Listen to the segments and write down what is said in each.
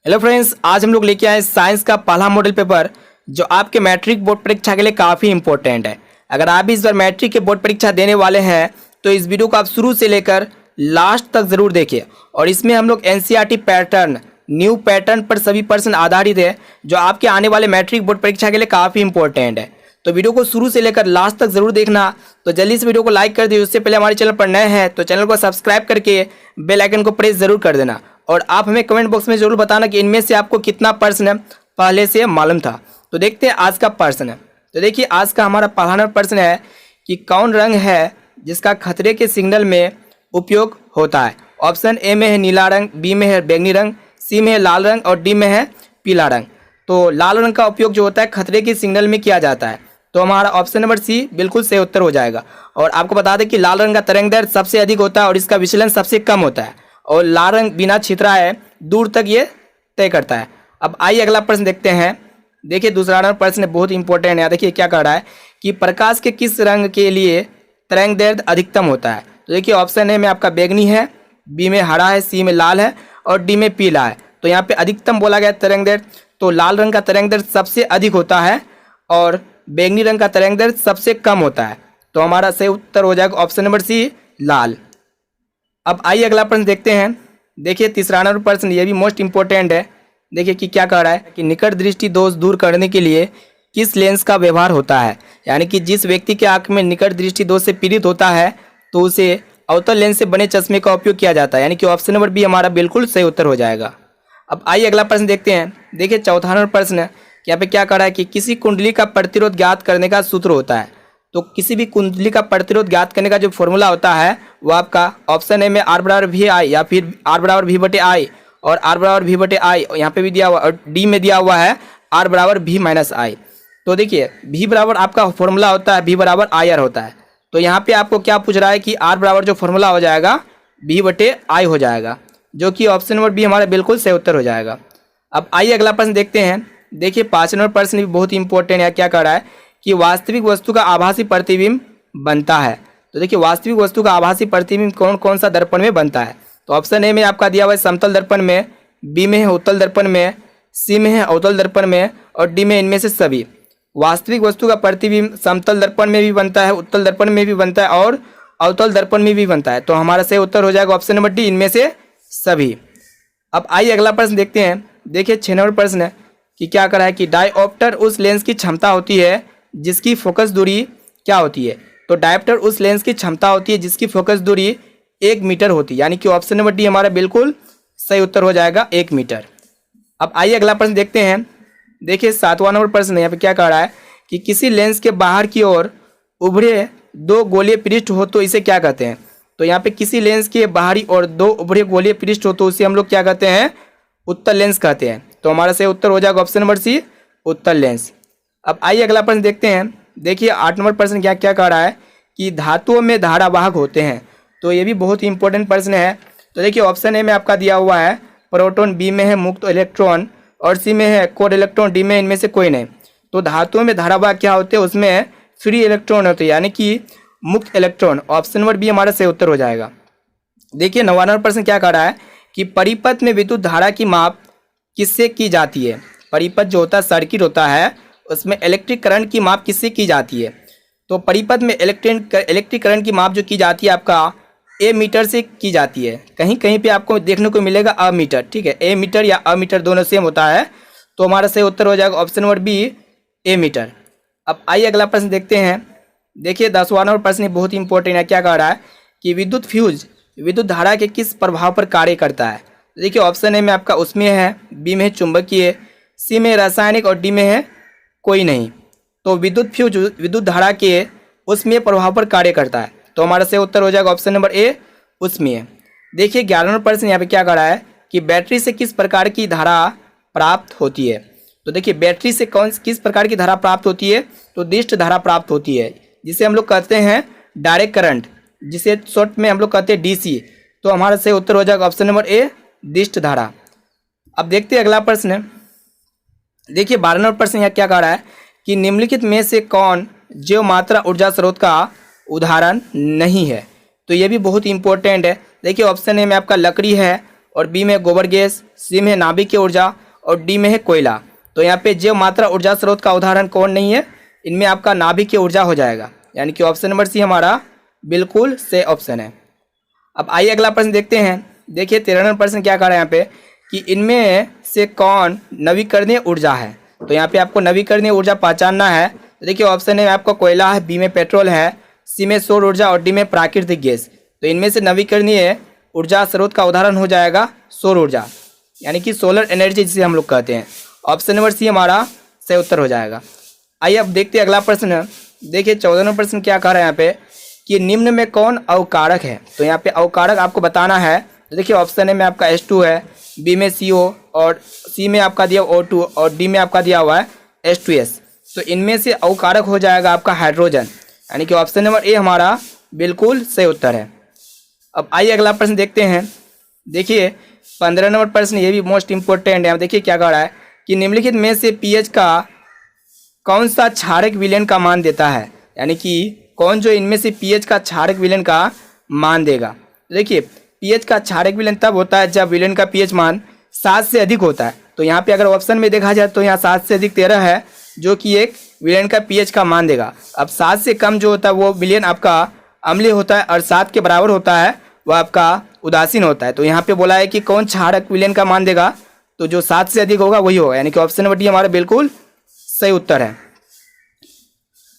Hello friends, आज हम लोग लेके आए साइंस का पहला मॉडल पेपर जो आपके मैट्रिक बोर्ड परीक्षा के लिए काफ़ी इंपॉर्टेंट है। अगर आप भी इस बार मैट्रिक के बोर्ड परीक्षा देने वाले हैं तो इस वीडियो को आप शुरू से लेकर लास्ट तक ज़रूर देखिए। और इसमें हम लोग एनसीईआरटी पैटर्न, न्यू पैटर्न पर सभी प्रश्न आधारित है जो आपके आने वाले मैट्रिक बोर्ड परीक्षा के लिए काफ़ी इंपॉर्टेंट है। तो वीडियो को शुरू से लेकर लास्ट तक जरूर देखना। तो जल्दी इस वीडियो को लाइक कर दीजिए। उससे पहले हमारे चैनल पर नए हैं तो चैनल को सब्सक्राइब करके बेल आइकन को प्रेस जरूर कर देना। और आप हमें कमेंट बॉक्स में जरूर बताना कि इनमें से आपको कितना प्रश्न पहले से मालूम था। तो देखते हैं आज का प्रश्न। तो देखिए आज का हमारा पहला प्रश्न है कि कौन रंग है जिसका खतरे के सिग्नल में उपयोग होता है। ऑप्शन ए में है नीला रंग, बी में है बैंगनी रंग, सी में है लाल रंग और डी में है पीला रंग। तो लाल रंग का उपयोग जो होता है खतरे के सिग्नल में किया जाता है। तो हमारा ऑप्शन नंबर सी बिल्कुल सही उत्तर हो जाएगा। और आपको बता दें कि लाल रंग का तरंग दैर्ध्य सबसे अधिक होता है और इसका विचलन सबसे कम होता है। और लाल रंग बिना छितराए दूर तक ये तय करता है। अब आइए अगला प्रश्न देखते हैं। देखिए दूसरा प्रश्न बहुत इंपॉर्टेंट है। देखिए क्या कह रहा है कि प्रकाश के किस रंग के लिए तरंग दैर्ध्य अधिकतम होता है। तो देखिए ऑप्शन ए में आपका बैंगनी है, बी में हरा है, सी में लाल है और डी में पीला है। तो यहाँ पे अधिकतम बोला गया तरंग दैर्ध्य, तो लाल रंग का तरंग दैर्ध्य सबसे अधिक होता है और बैंगनी रंग का तरंग दैर्ध्य सबसे कम होता है। तो हमारा सही उत्तर हो जाएगा ऑप्शन नंबर सी, लाल। अब आइए अगला प्रश्न देखते हैं। देखिए तीसरा नंबर प्रश्न, ये भी मोस्ट इंपॉर्टेंट है। देखिए कि क्या कह रहा है कि निकट दृष्टि दोष दूर करने के लिए किस लेंस का व्यवहार होता है। यानी कि जिस व्यक्ति के आंख में निकट दृष्टि दोष से पीड़ित होता है तो उसे अवतल लेंस से बने चश्मे का उपयोग किया जाता है। यानी कि ऑप्शन नंबर बी हमारा बिल्कुल सही उत्तर हो जाएगा। अब आइए अगला प्रश्न देखते हैं। देखिए चौथा नंबर प्रश्न कि यहाँ पे क्या कह रहा है कि किसी कुंडली का प्रतिरोध ज्ञात करने का सूत्र होता है। तो किसी भी कुंडली का प्रतिरोध ज्ञात करने का जो फॉर्मूला होता है वो आपका ऑप्शन ए में आर बराबर वी आई या फिर आर बराबर वी बटे आई और आर बराबर वी बटे आई यहाँ पे भी दिया हुआ और डी में दिया हुआ है आर बराबर वी माइनस आई। तो देखिए वी बराबर आपका फॉर्मूला होता है वी बराबर आई आर होता है। तो यहाँ पे आपको क्या पूछ रहा है कि आर बराबर जो फॉर्मूला हो जाएगा वी बटे आई हो जाएगा, जो कि ऑप्शन नंबर बी हमारा बिल्कुल सही उत्तर हो जाएगा। अब आइए अगला प्रश्न देखते हैं। देखिए 5 नंबर प्रश्न भी बहुत इंपॉर्टेंट है। क्या कह रहा है कि वास्तविक वस्तु का आभासी प्रतिबिंब बनता है। तो देखिए वास्तविक वस्तु का आभासी प्रतिबिंब कौन कौन सा दर्पण में बनता है। तो ऑप्शन ए में आपका दिया हुआ है समतल दर्पण में, बी में है उत्तल दर्पण में, सी में है अवतल दर्पण में और डी में इनमें से सभी। वास्तविक वस्तु का प्रतिबिंब समतल दर्पण में भी बनता है, उत्तल दर्पण में भी बनता है और अवतल दर्पण में भी बनता है। तो हमारा सही उत्तर हो जाएगा ऑप्शन नंबर डी, इनमें से सभी। अब आइए अगला प्रश्न देखते हैं। देखिए 6 नंबर प्रश्न है कि क्या कह रहा है कि डायऑप्टर उस लेंस की क्षमता होती है जिसकी फोकस दूरी क्या होती है। तो डायऑप्टर उस लेंस की क्षमता होती है जिसकी फोकस दूरी 1 मीटर होती है। यानी कि ऑप्शन नंबर डी हमारा बिल्कुल सही उत्तर हो जाएगा 1 मीटर। अब आइए अगला प्रश्न देखते हैं। देखिए 7वां नंबर प्रश्न यहाँ पे क्या कह रहा है कि किसी लेंस के बाहर की ओर उभरे 2 गोलीय पृष्ठ हो तो इसे क्या कहते हैं। तो यहाँ पे किसी लेंस के बाहरी ओर 2 उभरे गोलीय पृष्ठ हो तो उसे हम लोग क्या कहते हैं, उत्तल लेंस कहते हैं। तो हमारा सही उत्तर हो जाएगा ऑप्शन नंबर सी, उत्तल लेंस। अब आइए अगला प्रश्न देखते हैं। देखिए 8 नंबर प्रश्न क्या क्या कह रहा है कि धातुओं में धारावाहक होते हैं। तो ये भी बहुत ही इंपॉर्टेंट प्रश्न है। तो देखिए ऑप्शन ए में आपका दिया हुआ है प्रोटॉन, बी में है मुक्त इलेक्ट्रॉन और सी में है कोड इलेक्ट्रॉन, डी में इनमें से कोई नहीं। तो धातुओं में धारावाहक क्या होते हैं, उसमें फ्री इलेक्ट्रॉन होते हैं यानी कि मुक्त इलेक्ट्रॉन। ऑप्शन नंबर बी हमारा सही उत्तर हो जाएगा। देखिए 9वां नंबर प्रश्न क्या कह रहा है कि परिपथ में विद्युत धारा की माप किससे की जाती है। परिपथ जो होता है सर्किट होता है उसमें इलेक्ट्रिक करंट की माप किससे की जाती है। तो परिपथ में इलेक्ट्रिक करंट की माप जो की जाती है आपका ए मीटर से की जाती है। कहीं कहीं पे आपको देखने को मिलेगा अमीटर, ठीक है, ए मीटर या अमीटर दोनों सेम होता है। तो हमारा सही उत्तर हो जाएगा ऑप्शन नंबर बी, ए मीटर। अब आइए अगला प्रश्न देखते हैं। देखिए 10वां नंबर प्रश्न बहुत इंपॉर्टेंट है। क्या कह रहा है कि विद्युत फ्यूज विद्युत धारा के किस प्रभाव पर कार्य करता है। देखिए ऑप्शन ए में आपका उसमें है, बी में है चुंबकीय, सी में रासायनिक और डी में है कोई नहीं। तो विद्युत फ्यूज विद्युत धारा के उसमें प्रभाव पर कार्य करता है। तो हमारा सही उत्तर हो जाएगा ऑप्शन नंबर ए, उसमें। देखिए 11वां नंबर प्रश्न यहाँ पे क्या कर रहा है कि बैटरी से किस प्रकार की धारा प्राप्त होती है। तो देखिए बैटरी से किस प्रकार की धारा प्राप्त होती है, तो दिष्ट धारा प्राप्त होती है जिसे हम लोग कहते हैं डायरेक्ट करंट, जिसे शॉर्ट में हम लोग कहते हैं डीसी। तो हमारा सही उत्तर हो जाएगा ऑप्शन नंबर ए, दिष्ट धारा। अब देखते हैं अगला प्रश्न। देखिए 12वां नंबर प्रश्न यहाँ क्या कह रहा है कि निम्नलिखित में से कौन जैव मात्रा ऊर्जा स्रोत का उदाहरण नहीं है। तो ये भी बहुत इंपॉर्टेंट है। देखिए ऑप्शन ए में आपका लकड़ी है और बी में गोबर गैस, सी में नाभिकीय ऊर्जा और डी में है कोयला। तो यहाँ पे जैव मात्रा ऊर्जा स्रोत का उदाहरण कौन नहीं है, इनमें आपका नाभिकीय ऊर्जा हो जाएगा, यानी कि ऑप्शन नंबर सी हमारा बिल्कुल सही ऑप्शन है। अब आइए अगला प्रश्न देखते हैं। देखिए 93 प्रश्न क्या कह रहा है यहाँ पे कि इनमें से कौन नवीकरणीय ऊर्जा है। तो यहाँ पे आपको नवीकरणीय ऊर्जा पहचानना है। तो देखिए ऑप्शन ए में आपका कोयला है, बी में पेट्रोल है, सी में सौर ऊर्जा और डी में प्राकृतिक गैस। तो इनमें से नवीकरणीय ऊर्जा स्रोत का उदाहरण हो जाएगा सौर ऊर्जा, यानी कि सोलर एनर्जी जिसे हम लोग कहते हैं। ऑप्शन नंबर सी हमारा सही उत्तर हो जाएगा। आइए अब देखते हैं अगला प्रश्न। देखिए 14वां प्रश्न क्या कह रहा है यहाँ पे कि निम्न में कौन अवकारक है। तो यहाँ पे अवकारक आपको बताना है। तो देखिए ऑप्शन ए में आपका H2 है, बी में CO और सी में आपका दिया O2 और डी में आपका दिया हुआ है H2S। तो इनमें से अवकारक हो जाएगा आपका हाइड्रोजन, यानी कि ऑप्शन नंबर ए हमारा बिल्कुल सही उत्तर है। अब आइए अगला प्रश्न देखते हैं। देखिए 15 नंबर प्रश्न, ये भी मोस्ट इंपॉर्टेंट है। अब देखिए क्या कह रहा है कि निम्नलिखित में से पीएच का कौन सा क्षारक विलयन का मान देता है, यानी कि कौन जो इनमें से पीएच का क्षारक विलयन का मान देगा। देखिए पीएच का क्षारक विलयन तब होता है जब विलयन का पीएच मान 7 से अधिक होता है। तो यहाँ पे अगर ऑप्शन में देखा जाए तो यहाँ 7 से अधिक 13 है, जो कि एक विलयन का पीएच का मान देगा। अब 7 से कम जो होता है वो विलयन आपका अम्लीय होता है और 7 के बराबर होता है वह आपका उदासीन होता है। तो यहाँ पे बोला है कि कौन क्षारक विलयन का मान देगा, तो जो 7 से अधिक होगा वही होगा, यानी कि ऑप्शन नंबर डी हमारा बिल्कुल सही उत्तर है।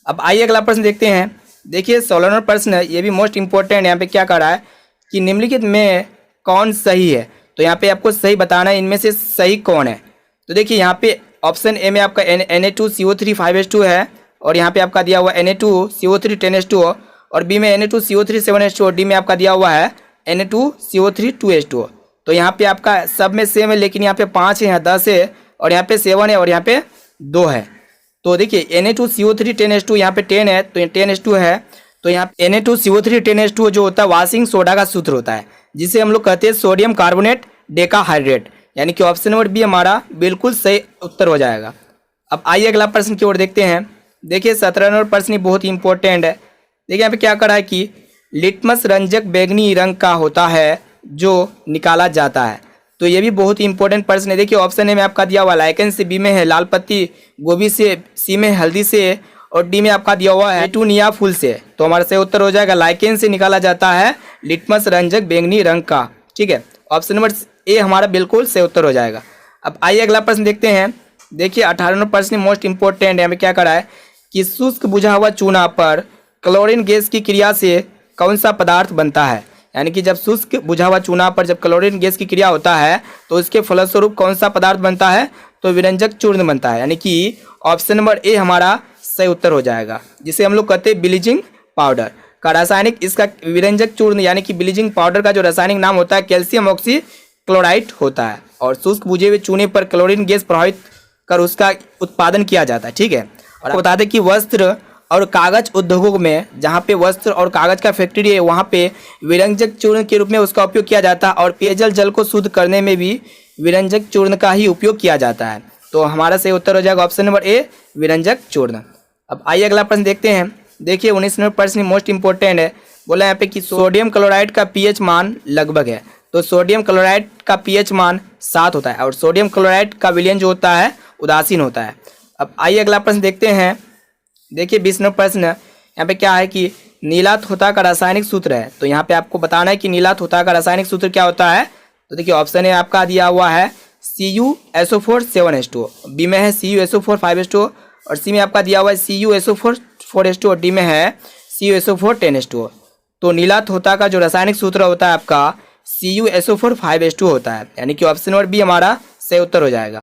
अब आइए अगला प्रश्न देखते हैं। देखिए 16वां प्रश्न है, ये भी मोस्ट इंपॉर्टेंट। यहाँ पे क्या कह रहा है कि निम्नलिखित में कौन सही है। तो यहाँ पे आपको सही बताना है इनमें से सही कौन है। तो देखिए यहाँ पे ऑप्शन ए में आपका Na2CO3 5H2 है और यहाँ पे आपका दिया हुआ Na2CO3 10H2 और बी में Na2CO3 7H2 और डी में आपका दिया हुआ है Na2CO3 2H2। तो यहाँ पे आपका सब में सेम है, लेकिन यहाँ पे 5 है, यहाँ 10 है और यहाँ पे 7 है और यहाँ पे 2 है। तो देखिए Na2CO3 10H2 यहाँ पे 10 है तो 10H2 है। तो यहाँ Na2CO3 10H2 जो होता है वाशिंग सोडा का सूत्र होता है, जिसे हम लोग कहते हैं सोडियम कार्बोनेट डेकाहाइड्रेट, यानी कि ऑप्शन नंबर बी हमारा बिल्कुल सही उत्तर हो जाएगा। अब आइए अगला प्रश्न की ओर देखते हैं। देखिए 17वां नंबर प्रश्न बहुत ही इंपॉर्टेंट है। देखिए यहाँ पे क्या करा है कि लिटमस रंजक बैंगनी रंग का होता है जो निकाला जाता है। तो ये भी बहुत ही इंपॉर्टेंट प्रश्न है। देखिए ऑप्शन ए में आपका दिया हुआ लाइकेन से, बी में है लाल पत्ती गोभी से, सी में हल्दी से और डी में आपका दिया हुआ है पेटूनिया फूल से। तो हमारा सही उत्तर हो जाएगा लाइकेन से निकाला जाता है लिटमस रंजक बैंगनी रंग का। ठीक है, ऑप्शन नंबर ए हमारा बिल्कुल सही उत्तर हो जाएगा। अब आइए अगला प्रश्न देखते हैं। देखिए 18वां प्रश्न मोस्ट इंपॉर्टेंट है। हमें क्या करा है कि शुष्क बुझा हुआ चूना पर क्लोरीन गैस की क्रिया से कौन सा पदार्थ बनता है, यानी कि जब शुष्क बुझा हुआ चूना पर जब क्लोरीन गैस की क्रिया होता है तो इसके फलस्वरूप कौन सा पदार्थ बनता है, तो विरंजक चूर्ण बनता है, यानी कि ऑप्शन नंबर ए हमारा सही उत्तर हो जाएगा, जिसे हम लोग कहते हैं ब्लीचिंग पाउडर का रासायनिक, इसका विरंजक चूर्ण यानी कि ब्लीचिंग पाउडर का जो रासायनिक नाम होता है कैल्शियम ऑक्सी क्लोराइड होता है। और शुष्क बुझे हुए चूने पर क्लोरीन गैस प्रभावित कर उसका उत्पादन किया जाता है। ठीक है, और आपको बता दें कि वस्त्र और कागज उद्योगों में जहाँ पे वस्त्र और कागज का फैक्ट्री है वहाँ पे विरंजक चूर्ण के रूप में उसका उपयोग किया जाता है और पेयजल जल को शुद्ध करने में भी विरंजक चूर्ण का ही उपयोग किया जाता है। तो हमारा सही उत्तर हो जाएगा ऑप्शन नंबर ए विरंजक चूर्ण। अब आइए अगला प्रश्न देखते हैं। देखिए 19 नंबर प्रश्न मोस्ट इंपॉर्टेंट है। बोला यहाँ पे कि सोडियम क्लोराइड का पीएच मान लगभग है। तो सोडियम क्लोराइड का पीएच मान 7 होता है और सोडियम क्लोराइड का विलयन जो होता है उदासीन होता है। अब आइए अगला प्रश्न देखते हैं। देखिए 20 नंबर प्रश्न यहाँ पे क्या है कि नीला थोथा का रासायनिक सूत्र है। तो यहाँ पे आपको बताना है कि नीला थोथा का रासायनिक सूत्र क्या होता है। तो देखिए ऑप्शन ए आपका दिया हुआ है CuSO4 7H2, बी में है CuSO4 5H2 और सी में आपका दिया हुआ है CuSO4 4H2 और डी में है CuSO4 10H2। तो नीला थोथा का जो रासायनिक सूत्र होता है आपका CuSO4 5H2 होता है, यानी कि ऑप्शन नंबर बी हमारा सही उत्तर हो जाएगा।